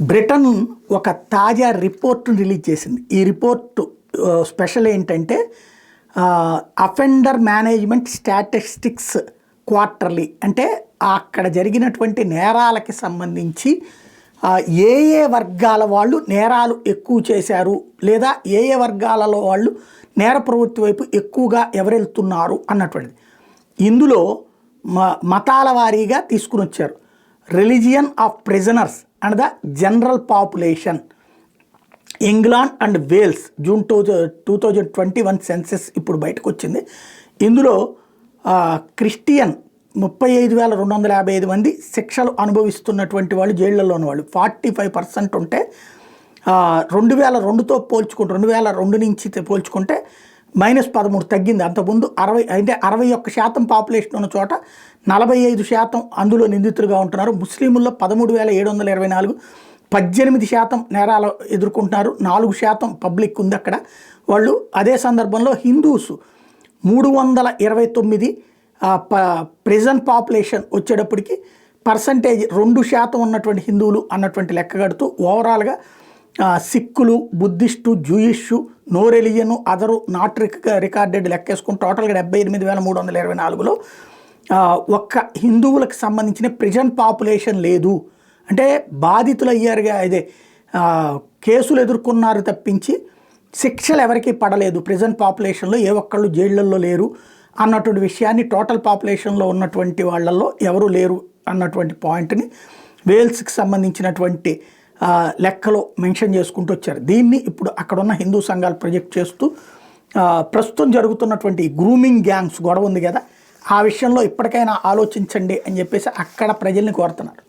Britain ఒక తాజా రిపోర్ట్ను release చేసింది. ఈ రిపోర్టు స్పెషల్ ఏంటంటే అఫెండర్ మేనేజ్మెంట్ స్టాటిస్టిక్స్ క్వార్టర్లీ, అంటే అక్కడ జరిగినటువంటి నేరాలకి సంబంధించి ఏ ఏ వర్గాల వాళ్ళు నేరాలు ఎక్కువ చేశారు, లేదా ఏ ఏ వర్గాలలో వాళ్ళు నేర ప్రవృత్తి వైపు ఎక్కువగా ఎవరెళ్తున్నారు అన్నటువంటిది. ఇందులో మతాల వారీగా తీసుకుని వచ్చారు. Religion of prisoners and the general population, England and Wales, June 2021 census ఇప్పుడు బయటకు వచ్చింది. ఇందులో క్రిస్టియన్ 35,255 మంది శిక్షలు అనుభవిస్తున్నటువంటి వాళ్ళు, జైళ్లలో ఉన్నవాళ్ళు 45% ఉంటే 2002తో పోల్చుకుంటే 2002 నుంచి పోల్చుకుంటే -13 తగ్గింది. అంతకుముందు 61% పాపులేషన్ ఉన్న చోట 45% అందులో నిందితులుగా ఉంటున్నారు. ముస్లింల్లో 13,724, 18% నేరాలు ఎదుర్కొంటున్నారు, 4% పబ్లిక్ ఉంది అక్కడ వాళ్ళు. అదే సందర్భంలో హిందూస్ 329, ప్రిజన్ పాపులేషన్ వచ్చేటప్పటికి పర్సంటేజ్ 2% ఉన్నటువంటి హిందువులు అన్నటువంటి లెక్క కడుతూ ఓవరాల్గా సిక్కులు, Buddhist, Jewish, no religion, other not recorded లెక్కేసుకుని టోటల్గా 78,324లో ఒక్క హిందువులకు సంబంధించిన ప్రిజన్ పాపులేషన్ లేదు. అంటే బాధితులు అయ్యారుగా, ఇదే కేసులు ఎదుర్కొన్నారు తప్పించి శిక్షలు ఎవరికి పడలేదు. ప్రిజన్ పాపులేషన్లో ఏ ఒక్కళ్ళు జైళ్లలో లేరు అన్నటువంటి విషయాన్ని, టోటల్ పాపులేషన్లో ఉన్నటువంటి వాళ్ళల్లో ఎవరు లేరు అన్నటువంటి పాయింట్ని వేల్స్కి సంబంధించినటువంటి లెక్కలో మెన్షన్ చేసుకుంటూ వచ్చారు. దీన్ని ఇప్పుడు అక్కడున్న హిందూ సంఘాలు ప్రొజెక్ట్ చేస్తూ ప్రస్తుతం జరుగుతున్నటువంటి గ్రూమింగ్ గ్యాంగ్స్ గొడవ ఉంది కదా, ఆ విషయంలో ఇప్పటికైనా ఆలోచించండి అని చెప్పేసి అక్కడ ప్రజల్ని కోరుతున్నారు.